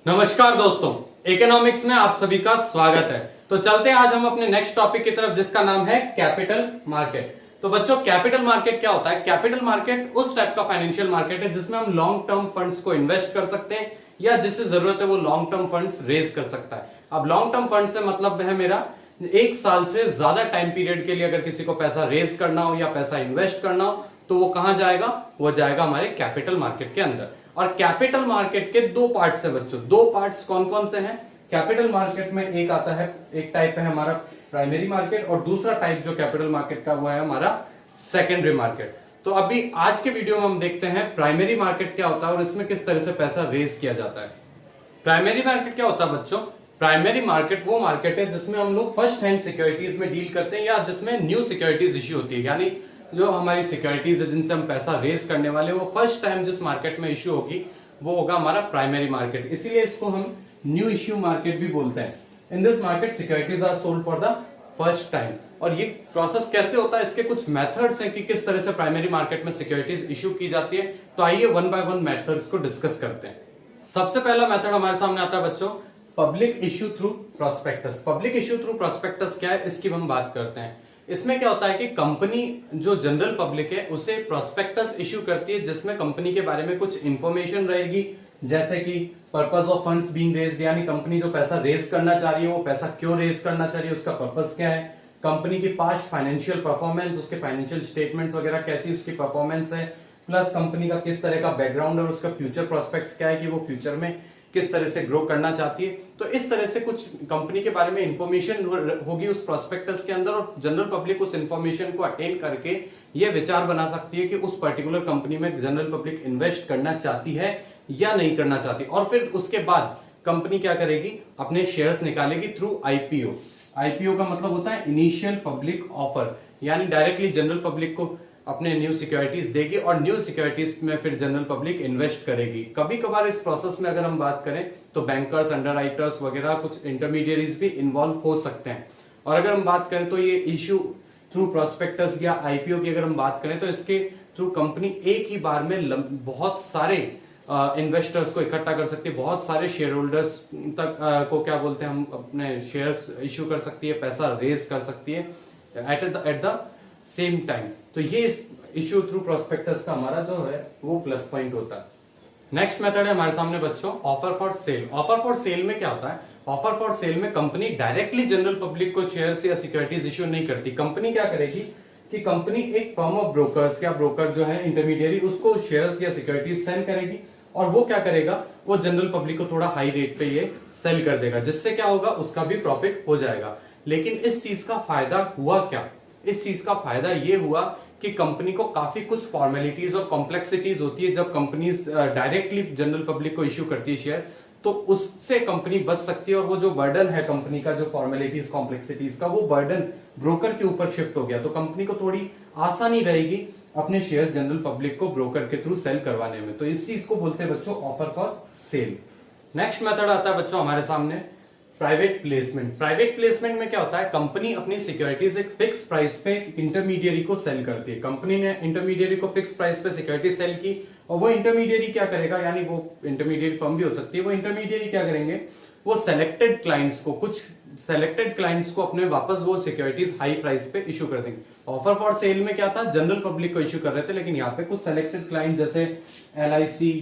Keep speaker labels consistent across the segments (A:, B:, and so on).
A: नमस्कार दोस्तों, इकोनॉमिक्स में आप सभी का स्वागत है। तो चलते हैं आज हम अपने नेक्स्ट टॉपिक की तरफ, जिसका नाम है कैपिटल मार्केट। तो बच्चों, कैपिटल मार्केट क्या होता है? कैपिटल मार्केट उस टाइप का फाइनेंशियल मार्केट है जिसमें हम लॉन्ग टर्म फंड्स को इन्वेस्ट कर सकते हैं या जिससे जरूरत है वो लॉन्ग टर्म फंड्स रेज कर सकता है। अब लॉन्ग टर्म फंड से मतलब है मेरा 1 साल से ज्यादा टाइम पीरियड के लिए अगर किसी को पैसा रेज करना हो या पैसा इन्वेस्ट करना हो तो वो कहां जाएगा? वो जाएगा हमारे कैपिटल मार्केट के अंदर। और कैपिटल मार्केट के दो पार्ट्स है बच्चों। दो पार्ट्स कौन कौन से हैं कैपिटल मार्केट में? एक आता है, एक टाइप है हमारा प्राइमरी मार्केट और दूसरा टाइप जो कैपिटल मार्केट का वो है हमारा सेकेंडरी मार्केट। तो अभी आज के वीडियो में हम देखते हैं प्राइमरी मार्केट क्या होता है और इसमें किस तरह से पैसा रेज किया जाता है। प्राइमरी मार्केट क्या होता है बच्चों? प्राइमरी मार्केट वो मार्केट है जिसमें हम लोग फर्स्ट हैंड सिक्योरिटीज में डील करते हैं या जिसमें न्यू सिक्योरिटीज इश्यू होती है, यानी जो हमारी सिक्योरिटीज है जिनसे हम पैसा रेज करने वाले वो फर्स्ट टाइम जिस मार्केट में इश्यू होगी वो होगा हमारा प्राइमरी मार्केट। इसीलिए इसको हम न्यू इश्यू मार्केट भी बोलते हैं। In this market securities are sold for the first time. और ये प्रोसेस कैसे होता है, इसके कुछ मेथड्स हैं कि किस तरह से प्राइमरी मार्केट में सिक्योरिटीज इश्यू की जाती है। तो आइए वन बाय वन मेथड्स को डिस्कस करते हैं। सबसे पहला मेथड हमारे सामने आता है बच्चों, public issue through prospectus. Public issue through prospectus क्या है, इसकी हम बात करते हैं। इसमें क्या होता है कि कंपनी जो जनरल पब्लिक है उसे प्रोस्पेक्टस इश्यू करती है जिसमें कंपनी के बारे में कुछ इंफॉर्मेशन रहेगी, जैसे कि purpose of funds being raised, यानी कंपनी जो पैसा रेज करना चाह रही है वो पैसा क्यों रेज करना चाह रही है, उसका पर्पस क्या है, कंपनी की पास्ट फाइनेंशियल परफॉर्मेंस, उसके फाइनेंशियल स्टेटमेंट्स वगैरह कैसी उसकी परफॉर्मेंस है, प्लस कंपनी का किस तरह का बैकग्राउंड और उसका फ्यूचर प्रोस्पेक्ट्स क्या है कि वो फ्यूचर में किस तरह से ग्रो करना चाहती है। तो इस तरह से कुछ कंपनी के बारे में इंफॉर्मेशन होगी उस प्रोस्पेक्टस के अंदर और जनरल पब्लिक उस इंफॉर्मेशन को अटेंड करके ये विचार बना सकती है कि उस पर्टिकुलर कंपनी में जनरल पब्लिक इन्वेस्ट करना चाहती है या नहीं करना चाहती। और फिर उसके बाद कंपनी क्या करेगी? अपने शेयर्स निकालेगी थ्रू आईपीओ। आईपीओ का मतलब होता है इनिशियल पब्लिक ऑफर, यानी डायरेक्टली जनरल पब्लिक को अपने न्यू सिक्योरिटीज देगी और न्यू सिक्योरिटीज में फिर जनरल पब्लिक इन्वेस्ट करेगी। कभी कभार इस प्रोसेस में अगर हम बात करें तो बैंकर्स, अंडरराइटर्स वगैरह कुछ इंटरमीडियरीज भी इन्वॉल्व हो सकते हैं। और अगर हम बात करें तो ये इश्यू थ्रू प्रोस्पेक्टस या आईपीओ की अगर हम बात करें तो इसके थ्रू कंपनी एक ही बार में बहुत सारे इन्वेस्टर्स को इकट्ठा कर सकती है, बहुत सारे शेयर होल्डर्स तक को क्या बोलते हैं हम अपने शेयर्स इश्यू कर सकती है, पैसा रेज कर सकती है एट द सेम टाइम। तो ये इश्यू थ्रू प्रोस्पेक्टस का हमारा जो है वो प्लस पॉइंट होता है। नेक्स्ट मेथड है हमारे सामने बच्चों offer for sale. Offer for sale में क्या होता है? ऑफर फॉर सेल में कंपनी डायरेक्टली जनरल पब्लिक को शेयर्स या सिक्योरिटीज इश्यू नहीं करती। कंपनी क्या करेगी कि कंपनी एक फर्म ऑफ ब्रोकर्स, क्या ब्रोकर जो है इंटरमीडियरी, उसको शेयर्स या सिक्योरिटीज सेल करेगी और वो क्या करेगा? वो जनरल पब्लिक को थोड़ा हाई रेट पे ये सेल कर देगा, जिससे क्या होगा? उसका भी प्रॉफिट हो जाएगा। लेकिन इस चीज का फायदा हुआ क्या? इस चीज का फायदा ये हुआ कि कंपनी को काफी कुछ फॉर्मेलिटीज और कॉम्प्लेक्सिटीज होती है जब कंपनी डायरेक्टली जनरल पब्लिक को इश्यू करती है शेयर, तो उससे कंपनी बच सकती है और वो जो बर्डन है कंपनी का, जो फॉर्मेलिटीज कॉम्प्लेक्सिटीज का, वो बर्डन ब्रोकर के ऊपर शिफ्ट हो गया। तो कंपनी को थोड़ी आसानी रहेगी अपने शेयर जनरल पब्लिक को ब्रोकर के थ्रू सेल करवाने में। तो इस चीज को बोलते हैं बच्चों offer for sale. Next method आता है बच्चों हमारे सामने प्राइवेट प्लेसमेंट। प्राइवेट प्लेसमेंट में क्या होता है? कंपनी अपनी सिक्योरिटीज एक फिक्स प्राइस पे इंटरमीडियरी को सेल करती है। कंपनी ने इंटरमीडियरी को फिक्स प्राइस पे सिक्योरिटी सेल की और वो इंटरमीडियरी क्या करेगा, यानी वो इंटरमीडियरी फर्म भी हो सकती है, वो इंटरमीडियरी क्या करेंगे? वो सेलेक्टेड क्लाइंट्स को, कुछ सेलेक्टेड क्लाइंट्स को अपने वापस वो सिक्योरिटीज हाई प्राइस पे इश्यू कर देंगे। ऑफर फॉर सेल में क्या था? जनरल पब्लिक को इश्यू कर रहे थे, लेकिन यहाँ पे कुछ सेलेक्टेड क्लाइंट जैसे LIC,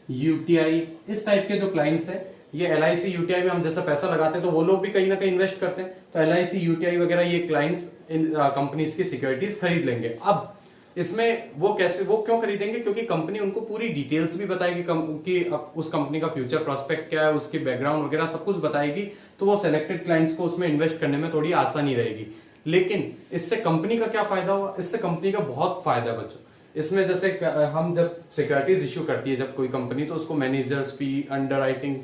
A: UTI, इस टाइप के जो क्लाइंट्स है, ये LIC UTI में हम जैसा पैसा लगाते हैं तो वो लोग भी कहीं ना कहीं इन्वेस्ट करते हैं। तो LIC UTI वगैरह ये क्लाइंट्स इन कंपनीज की सिक्योरिटीज खरीद लेंगे। अब इसमें वो क्यों खरीदेंगे? क्योंकि कंपनी उनको पूरी डिटेल्स भी बताएगी कि उस कंपनी का फ्यूचर प्रोस्पेक्ट क्या है, उसकी बैकग्राउंड वगैरह सब कुछ बताएगी, तो वो सिलेक्टेड क्लाइंट्स को उसमें इन्वेस्ट करने में थोड़ी आसानी रहेगी। लेकिन इससे कंपनी का क्या फायदा हुआ? इससे कंपनी का बहुत फायदा है बच्चों। इसमें जैसे हम जब सिक्योरिटीज इश्यू करती है जब कोई कंपनी, तो उसको मैनेजर्स फी, अंडरराइटिंग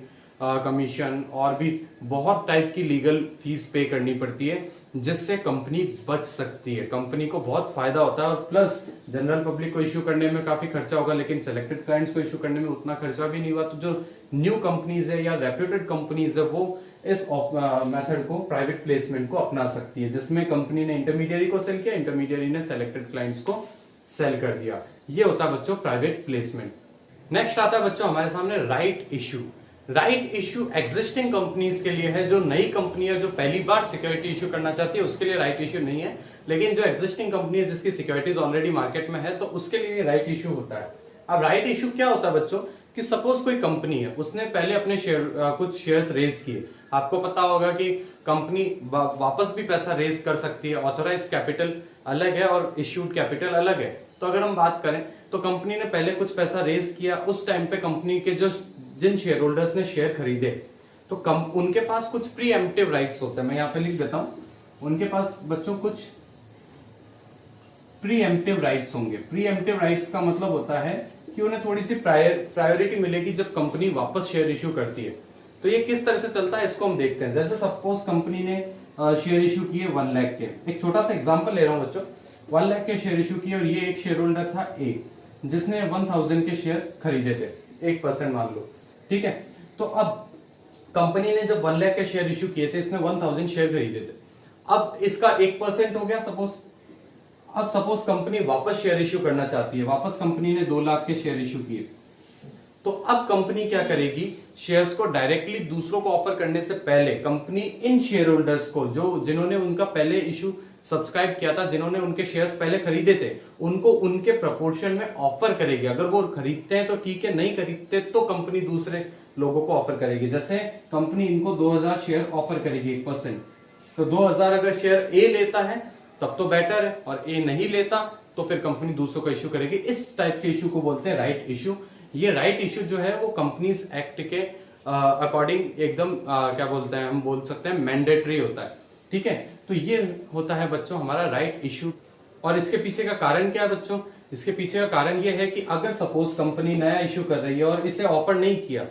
A: कमीशन और भी बहुत टाइप की लीगल फीस पे करनी पड़ती है, जिससे कंपनी बच सकती है। कंपनी को बहुत फायदा होता है और प्लस जनरल पब्लिक को इश्यू करने में काफी खर्चा होगा, लेकिन सेलेक्टेड क्लाइंट्स को इश्यू करने में उतना खर्चा भी नहीं हुआ। तो जो न्यू कंपनीज है या रेप्यूटेड कंपनीज है वो इस मेथड को, प्राइवेट प्लेसमेंट को अपना सकती है, जिसमें कंपनी ने इंटरमीडियरी को सेल किया, इंटरमीडियरी ने सेलेक्टेड क्लाइंट्स को सेल कर दिया। ये होता है बच्चों प्राइवेट प्लेसमेंट। नेक्स्ट आता है बच्चों हमारे सामने right issue. Right issue existing companies के लिए है, जो नई कंपनी है जो पहली बार सिक्योरिटी इश्यू करना चाहती है उसके लिए राइट इश्यू नहीं है, लेकिन जो एग्जिस्टिंग कंपनी है जिसकी सिक्योरिटीज ऑलरेडी मार्केट में है तो उसके लिए राइट इश्यू होता है। अब राइट इश्यू क्या होता है बच्चों, कि सपोज कोई कंपनी है, उसने पहले अपने कुछ शेयर्स रेज किए, आपको पता होगा कि कंपनी वापस भी पैसा रेज कर सकती है, ऑथोराइज कैपिटल अलग है और इश्यूड कैपिटल अलग है। तो अगर हम बात करें तो कंपनी ने पहले कुछ पैसा रेज किया, उस टाइम पे कंपनी के जिन शेयर होल्डर्स ने शेयर खरीदे तो उनके पास कुछ प्री एम्प्टिव राइट्स होते हैं, मैं यहाँ पे लिख देता हूं, उनके पास बच्चों कुछ प्री एम्प्टिव राइट्स होंगे। प्री एम्प्टिव राइट्स का मतलब होता है कि उन्हें थोड़ी सी प्रायोरिटी मिलेगी जब कंपनी वापस शेयर इश्यू करती है। तो ये किस तरह से चलता है इसको हम देखते हैं। जैसे सपोज कंपनी ने शेयर इश्यू किए 1 लाख के, एक छोटा सा एग्जांपल ले रहा हूं बच्चों, 1 लाख के शेयर इश्यू किए और ये एक शेयर होल्डर था ए जिसने 1000 के शेयर खरीदे थे, 1% मान लो, ठीक है। तो अब कंपनी ने जब 1 लाख के शेयर इश्यू किए थे, इसने 1000 शेयर खरीदे थे, अब इसका 1% हो गया सपोज। अब सपोज कंपनी वापस शेयर इश्यू करना चाहती है, वापस कंपनी ने 2 लाख के शेयर इश्यू किए, तो अब कंपनी क्या करेगी, शेयर्स को डायरेक्टली दूसरों को ऑफर करने से पहले कंपनी इन शेयर होल्डर्स को जिन्होंने उनका पहले इश्यू सब्सक्राइब किया था, जिन्होंने उनके शेयर्स पहले खरीदे थे, उनको उनके प्रपोर्शन में ऑफर करेगी। अगर वो खरीदते हैं तो ठीक है, नहीं खरीदते तो कंपनी दूसरे लोगों को ऑफर करेगी। जैसे कंपनी इनको 2000 शेयर ऑफर करेगी 1%, तो 2000 अगर शेयर ए लेता है तब तो बेटर है, और ए नहीं लेता तो फिर कंपनी दूसरों को इश्यू करेगी। इस टाइप के इश्यू को बोलते हैं राइट इश्यू। ये राइट इश्यू जो है वो कंपनीज एक्ट के अकॉर्डिंग एकदम क्या बोलते हैं, हम बोल सकते हैं मैंडेटरी होता है, ठीक है। तो ये होता है बच्चों हमारा राइट इश्यू। और इसके पीछे का कारण क्या है बच्चों, इसके पीछे का कारण ये है कि अगर सपोज कंपनी नया इश्यू कर रही है और इसे ऑफर नहीं किया,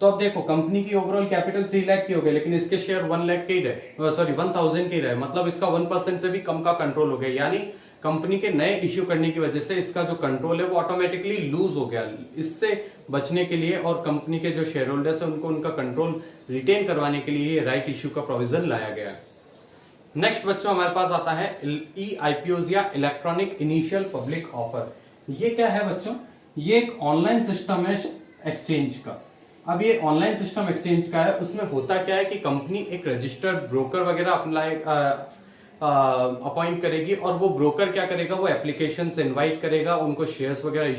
A: तो अब देखो कंपनी की ओवरऑल कैपिटल 3 लाख की हो गई, लेकिन इसके शेयर 1 लाख के ही रहे, सॉरी 1000 के ही रहे, मतलब इसका 1% से भी कम का कंट्रोल हो गया। यानी कंपनी के नए इश्यू करने की वजह से इसका जो कंट्रोल है वो ऑटोमेटिकली लूज हो गया। इससे बचने के लिए और कंपनी के जो शेयर होल्डर्स है उनको उनका कंट्रोल रिटेन करवाने के लिए राइट इश्यू का प्रोविजन लाया गया है। नेक्स्ट बच्चों हमारे पास आता है ई-आईपीओज या इलेक्ट्रॉनिक इनिशियल पब्लिक ऑफर। ये क्या है बच्चों, ये एक ऑनलाइन सिस्टम है एक्सचेंज का। अब ये ऑनलाइन सिस्टम एक्सचेंज का है, उसमें होता क्या है कि कंपनी एक रजिस्टर्ड ब्रोकर वगैरह अपॉइंट करेगी और वो ब्रोकर क्या करेगा, वो एप्लीकेशन से इनवाइट करेगा, उनको शेयर्स वगैरह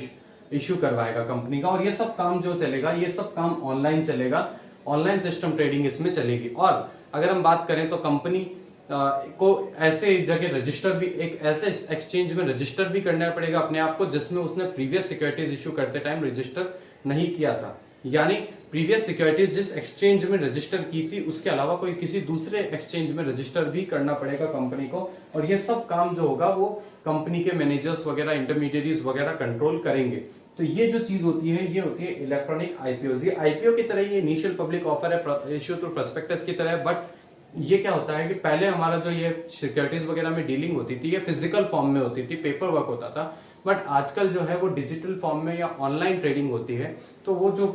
A: इश्यू करवाएगा कंपनी का, और ये सब काम जो चलेगा ये सब काम ऑनलाइन चलेगा, ऑनलाइन सिस्टम ट्रेडिंग इसमें चलेगी। और अगर हम बात करें तो कंपनी को ऐसे जगह रजिस्टर भी, एक ऐसे एक्सचेंज में रजिस्टर भी करना पड़ेगा अपने आप को जिसमें उसने प्रीवियस सिक्योरिटीज इश्यू करते टाइम रजिस्टर नहीं किया था। यानी प्रीवियस सिक्योरिटीज जिस एक्सचेंज में रजिस्टर की थी उसके अलावा कोई किसी दूसरे एक्सचेंज में रजिस्टर भी करना पड़ेगा कंपनी को, और ये सब काम जो होगा वो कंपनी के मैनेजर्स वगैरह, इंटरमीडिएरीज वगैरह कंट्रोल करेंगे। तो ये जो चीज होती है ये होती है इलेक्ट्रॉनिक आईपीओ। ये आईपीओ की तरह, ये इनिशियल पब्लिक ऑफर है, इश्यू थ्रू प्रोस्पेक्टस की तरह, बट ये क्या होता है कि पहले हमारा जो ये सिक्योरिटीज वगैरह में डीलिंग होती थी ये फिजिकल फॉर्म में होती थी, पेपर वर्क होता था, बट आजकल जो है वो डिजिटल फॉर्म में या ऑनलाइन ट्रेडिंग होती है। तो वो जो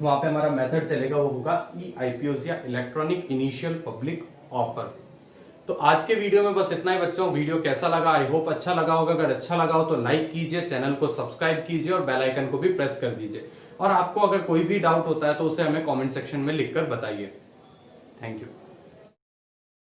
A: वहां पे हमारा मेथड चलेगा वो होगा ई-आईपीओज या इलेक्ट्रॉनिक इनिशियल पब्लिक ऑफर। तो आज के वीडियो में बस इतना ही बच्चों। वीडियो कैसा लगा, आई होप अच्छा लगा होगा। अगर अच्छा लगा हो तो लाइक कीजिए, चैनल को सब्सक्राइब कीजिए और बेल आइकन को भी प्रेस कर दीजिए। और आपको अगर कोई भी डाउट होता है तो उसे हमें कमेंट सेक्शन में लिखकर बताइए। Thank you.